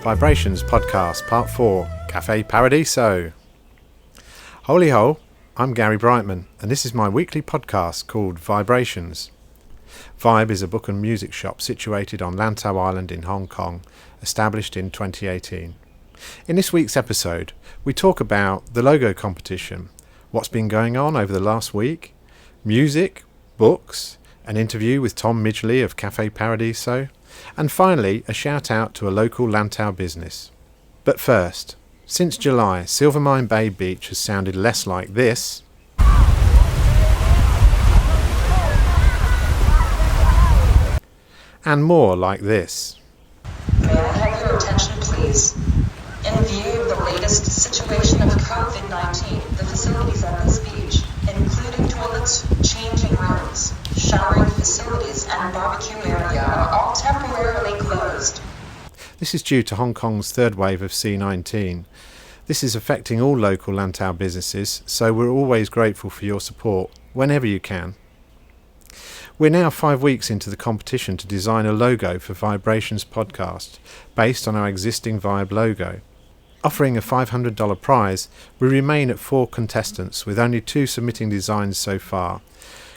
VIBErations Podcast Part 4, Cafe Paradiso. Holy ho, I'm Gary Brightman, and this is my weekly podcast called VIBErations. Vibe is a book and music shop situated on Lantau Island in Hong Kong, established in 2018. In this week's episode, we talk about the logo competition, what's been going on over the last week, music, books, an interview with Tom Midgley of Cafe Paradiso, and finally a shout out to a local Lantau business. But first, since July, Silvermine Bay Beach has sounded less like this and more like this. May I have your attention, please? In view of the latest situation of COVID-19, the facilities at this beach, including toilets, changing rooms, showering facilities, and barbecue area, are all temporarily closed. This is due to Hong Kong's third wave of C-19. This is affecting all local Lantau businesses, so we're always grateful for your support, whenever you can. We're now 5 weeks into the competition to design a logo for VIBErations podcast, based on our existing Vibe logo. Offering a $500 prize, we remain at 4 contestants, with only 2 submitting designs so far.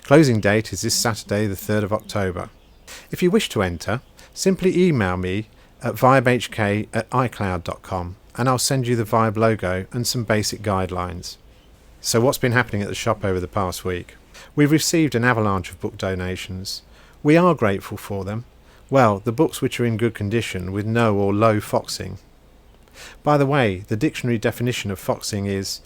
Closing date is this Saturday, the 3rd of October. If you wish to enter, simply email me at vibehk@icloud.com and I'll send you the Vibe logo and some basic guidelines. So what's been happening at the shop over the past week? We've received an avalanche of book donations. We are grateful for them. Well, the books which are in good condition with no or low foxing. By the way, the dictionary definition of foxing is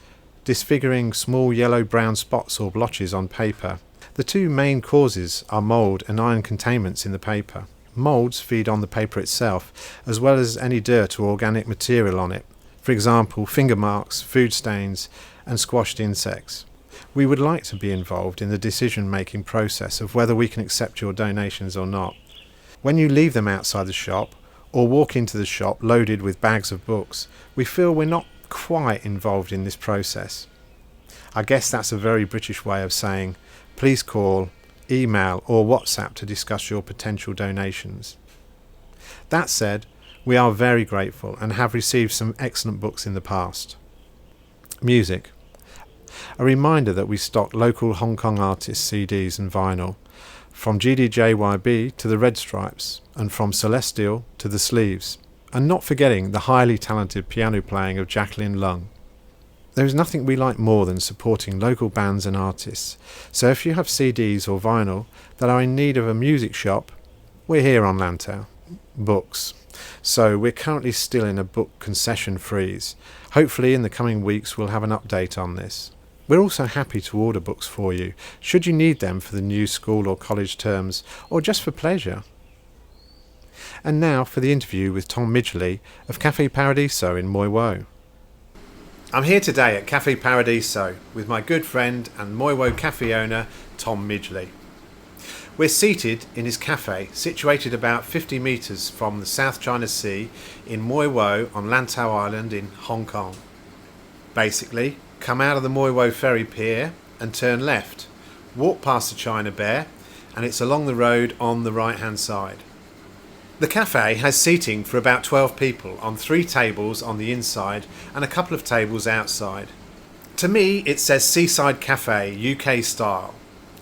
disfiguring small yellow-brown spots or blotches on paper. The 2 main causes are mould and iron containments in the paper. Moulds feed on the paper itself, as well as any dirt or organic material on it, for example finger marks, food stains and squashed insects. We would like to be involved in the decision-making process of whether we can accept your donations or not. When you leave them outside the shop, or walk into the shop loaded with bags of books, we feel we're not quite involved in this process. I guess that's a very British way of saying, please call, email or WhatsApp to discuss your potential donations. That said, we are very grateful and have received some excellent books in the past. Music. A reminder that we stock local Hong Kong artists' CDs and vinyl, from GDJYB to the Red Stripes, and from Celestial to the Sleeves, and not forgetting the highly talented piano playing of Jacqueline Lung. There is nothing we like more than supporting local bands and artists, so if you have CDs or vinyl that are in need of a music shop, we're here on Lantau. Books. So we're currently still in a book concession freeze. Hopefully in the coming weeks we'll have an update on this. We're also happy to order books for you, should you need them for the new school or college terms, or just for pleasure. And now for the interview with Tom Midgley of Cafe Paradiso in Mui Wo. I'm here today at Cafe Paradiso with my good friend and Mui Wo cafe owner, Tom Midgley. We're seated in his cafe, situated about 50 metres from the South China Sea in Mui Wo on Lantau Island in Hong Kong. Basically, come out of the Mui Wo ferry pier and turn left, walk past the China Bear, and it's along the road on the right hand side. The cafe has seating for about 12 people on 3 tables on the inside and a couple of tables outside. To me it says Seaside Cafe, UK style.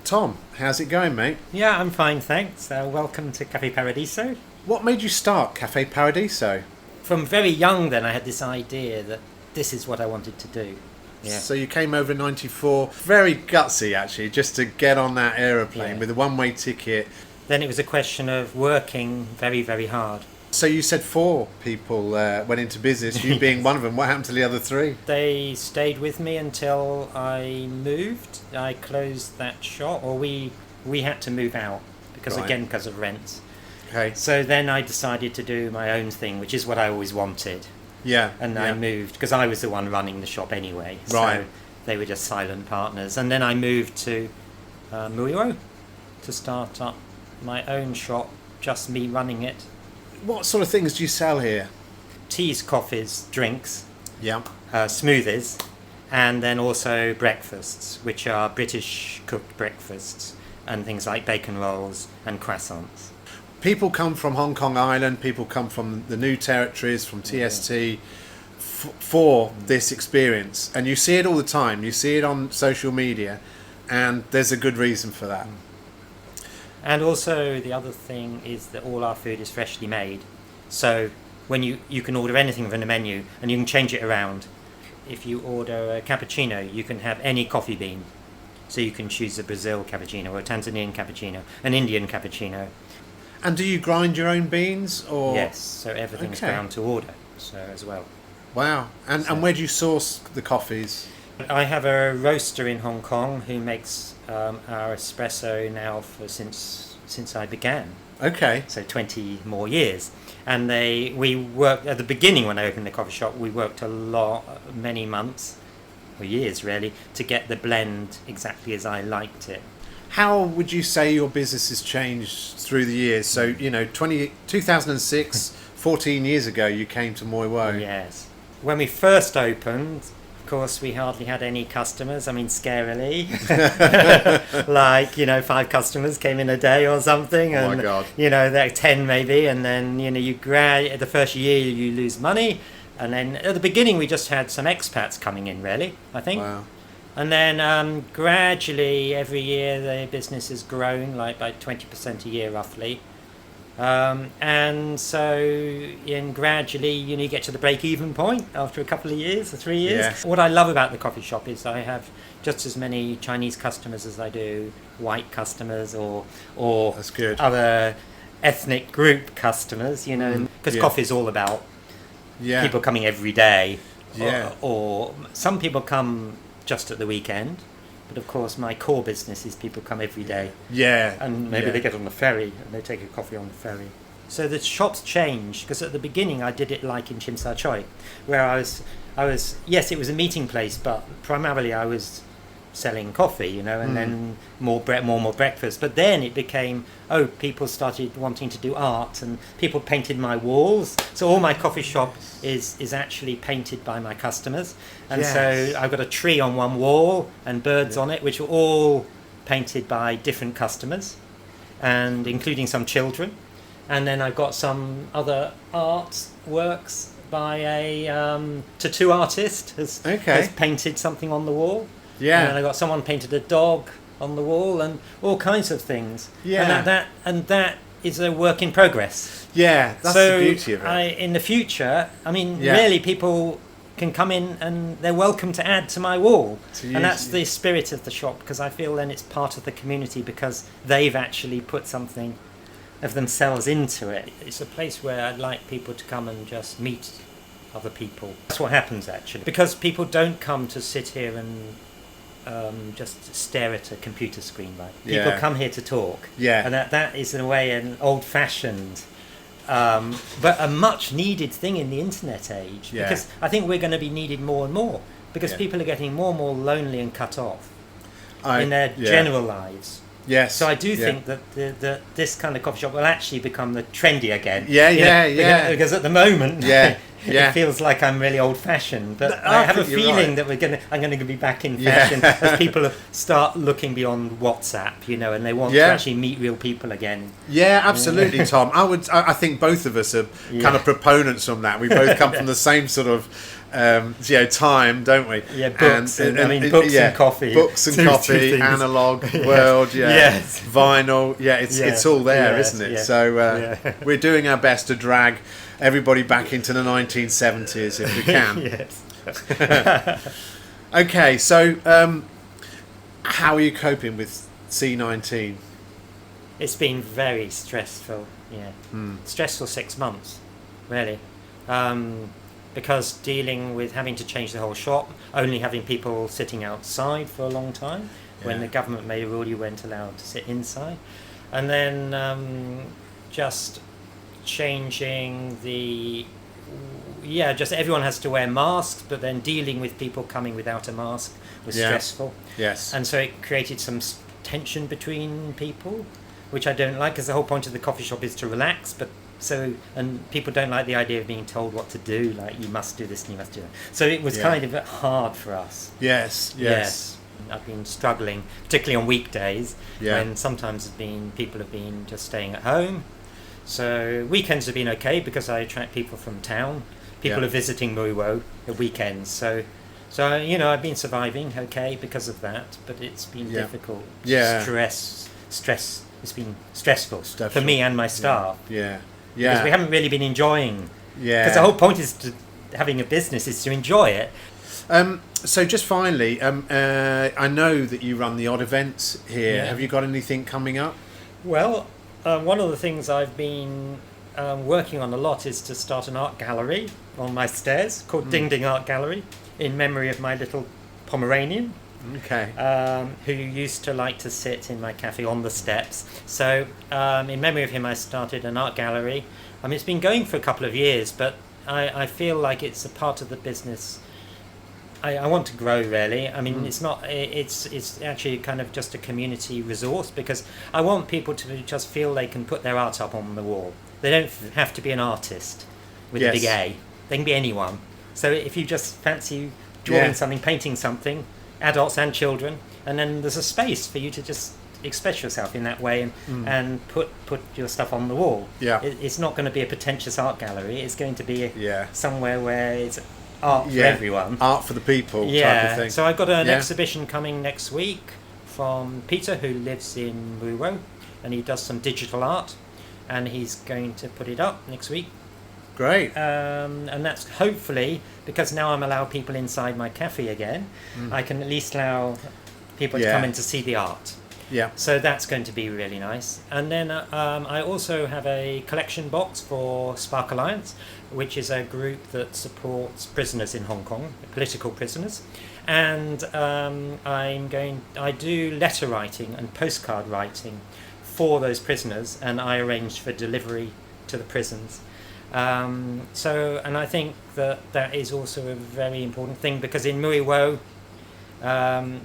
Tom, how's it going, mate? Yeah, I'm fine, thanks. Welcome to Cafe Paradiso. What made you start Cafe Paradiso? From very young then I had this idea that this is what I wanted to do. Yeah. So you came over in 94, very gutsy actually, just to get on that aeroplane with a one-way ticket. Then it was a question of working very, very hard. So you said 4 people went into business, you being one of them. What happened to the other 3? They stayed with me until I moved. I closed that shop, or we had to move out because of rents. Okay. So then I decided to do my own thing, which is what I always wanted. Yeah. And I moved because I was the one running the shop anyway. Right. So they were just silent partners. And then I moved to Mui Wo to start up my own shop, just me running it. What sort of things do you sell here? Teas, coffees, drinks, Yeah. smoothies, and then also breakfasts, which are British cooked breakfasts and things like bacon rolls and croissants. people come from Hong Kong Island, people come from the New Territories, from TST, for this experience, and you see it all the time. You see it on social media, and there's a good reason for that. And also the other thing is that all our food is freshly made, so when you can order anything from the menu and you can change it around. If you order a cappuccino, you can have any coffee bean, so you can choose a Brazil cappuccino or a Tanzanian cappuccino, an Indian cappuccino. And do you grind your own beans, or? Yes, so everything's ground to order, so as well. Wow. And where do you source the coffees? I have a roaster in Hong Kong who makes our espresso now since I began. Okay. So 20 more years. And we worked at the beginning when I opened the coffee shop. We worked many months or years really to get the blend exactly as I liked it. How would you say your business has changed through the years? So 2006, 14 years ago, you came to Moi Wo. Yes. When we first opened, of course, we hardly had any customers. I mean, scarily. Like, 5 customers came in a day or something. And, oh, my God. There 10 maybe. And then, the first year you lose money. And then at the beginning, we just had some expats coming in, really, I think. Wow. And then gradually, every year, the business has grown, like by 20% a year, roughly. And gradually you get to the break-even point after a couple of years or 3 years. Yes. What I love about the coffee shop is I have just as many Chinese customers as I do white customers or That's good. other ethnic group customers, because coffee is all about people coming every day. Or some people come just at the weekend. But of course, my core business is people come every day. Yeah. And maybe they get on the ferry and they take a coffee on the ferry. So the shop's changed, because at the beginning I did it like in Chim Sa Choi, where I was yes, it was a meeting place, but primarily I was selling coffee, and then more breakfast. But then it became, people started wanting to do art, and people painted my walls. So all my coffee shop is actually painted by my customers. And so I've got a tree on one wall and birds on it, which are all painted by different customers, and including some children. And then I've got some other art works by a tattoo artist has painted something on the wall. Yeah. And I got someone painted a dog on the wall and all kinds of things. Yeah. And that is a work in progress. Yeah, that's the beauty of it. In the future, really people can come in and they're welcome to add to my wall. And that's the spirit of the shop, because I feel then it's part of the community because they've actually put something of themselves into it. It's a place where I'd like people to come and just meet other people. That's what happens actually, because people don't come to sit here and just stare at a computer screen, right? People come here to talk. Yeah. And that is in a way an old-fashioned but a much needed thing in the internet age, because I think we're going to be needed more and more, because people are getting more and more lonely and cut off in their general lives. Yes. So I do think that this kind of coffee shop will actually become the trendy again. Because at the moment, it feels like I'm really old-fashioned. But I have a feeling that I'm going to be back in fashion as people start looking beyond WhatsApp, and they want to actually meet real people again. Yeah, absolutely, Tom. I think both of us are kind of proponents on that. We both come from the same sort of time, don't we? Yeah, books. And books and coffee. Books and coffee, analog world, vinyl. Yeah, it's all there, isn't it? So we're doing our best to drag everybody back into the 1970s if we can. Yes. Okay, so how are you coping with C19? It's been very stressful. Stressful 6 months, really. Because dealing with having to change the whole shop, only having people sitting outside for a long time, when the government made a rule you weren't allowed to sit inside, and then just changing just everyone has to wear masks, but then dealing with people coming without a mask was stressful. Yes. And so it created some tension between people, which I don't like, because the whole point of the coffee shop is to relax, and people don't like the idea of being told what to do, like you must do this and you must do that. So it was kind of hard for us. Yes. I've been struggling, particularly on weekdays, when sometimes people have been just staying at home, So weekends have been okay because I attract people from town. People are visiting Muiwo at weekends. So I've been surviving okay because of that, but it's been difficult. Stress. It's been stressful for me and my staff. Because we haven't really been enjoying. Because the whole point having a business is to enjoy it. So just finally, I know that you run the odd events here. Have you got anything coming up? Well, one of the things I've been working on a lot is to start an art gallery on my stairs called Ding Ding Art Gallery, in memory of my little Pomeranian. Okay. Who used to like to sit in my cafe on the steps. So in memory of him, I started an art gallery. I mean, it's been going for a couple of years, but I feel like it's a part of the business I want to grow, really. I mean, it's not. It's actually kind of just a community resource, because I want people to just feel they can put their art up on the wall. They don't have to be an artist with a big A. They can be anyone. So if you just fancy drawing something, painting something, adults and children, and then there's a space for you to just express yourself in that way and put your stuff on the wall. It's not going to be a pretentious art gallery. It's going to be somewhere where it's art for everyone. Art for the people type of thing. So I've got an exhibition coming next week from Peter, who lives in Muiwo, and he does some digital art, and he's going to put it up next week. Great. And that's hopefully, because now I'm allowing people inside my cafe again, I can at least allow people to come in to see the art. So that's going to be really nice. And then I also have a collection box for Spark Alliance, which is a group that supports prisoners in Hong Kong, political prisoners. And I do letter writing and postcard writing for those prisoners, and I arrange for delivery to the prisons. And I think that is also a very important thing, because in Muiwo,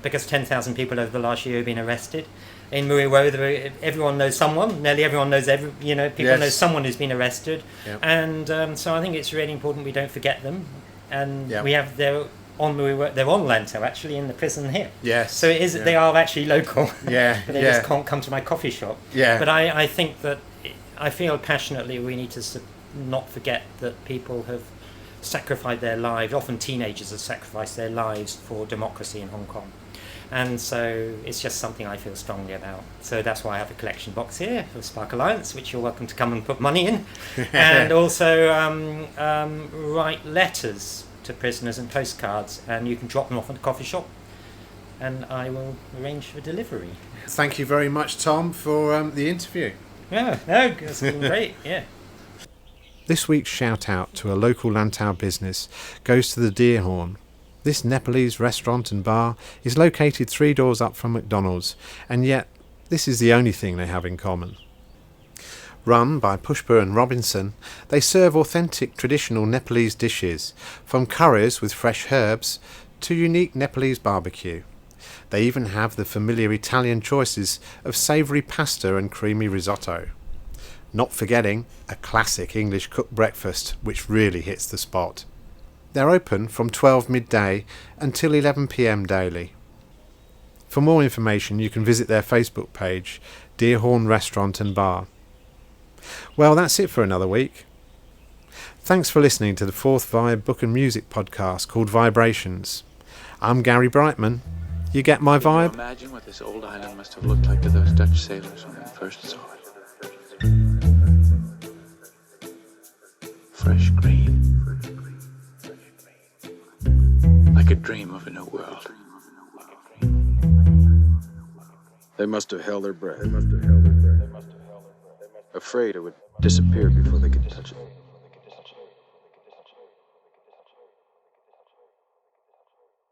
because 10,000 people over the last year have been arrested. In Muiwo, everyone knows someone. Nearly everyone knows people know someone who's been arrested, and so I think it's really important we don't forget them. And they're on Muiwo, they're on Lantau, actually, in the prison here. So it is they are actually local. But they just can't come to my coffee shop. But I think that I feel passionately we need to not forget that people have sacrificed their lives. Often teenagers have sacrificed their lives for democracy in Hong Kong, and so it's just something I feel strongly about. So that's why I have a collection box here for Spark Alliance, which you're welcome to come and put money in, and also write letters to prisoners and postcards, and you can drop them off at the coffee shop, and I will arrange for delivery. Thank you very much, Tom, for the interview. It's been great. This week's shout out to a local Lantau business goes to the Deer Horn. This Nepalese restaurant and bar is located 3 doors up from McDonald's, and yet this is the only thing they have in common. Run by Pushpa and Robinson, they serve authentic traditional Nepalese dishes, from curries with fresh herbs to unique Nepalese barbecue. They even have the familiar Italian choices of savoury pasta and creamy risotto. Not forgetting a classic English cooked breakfast which really hits the spot. They're open from 12 midday until 11 p.m. daily. For more information you can visit their Facebook page, Deer Horn Restaurant and Bar. Well, that's it for another week. Thanks for listening to the 4th Vibe book and music podcast called VIBErations. I'm Gary Brightman. You get my vibe? Can you imagine what this old island must have looked like to those Dutch sailors when they first saw it? Fresh green, like a dream of a new world. They must have held their breath, afraid it would disappear before they could touch it.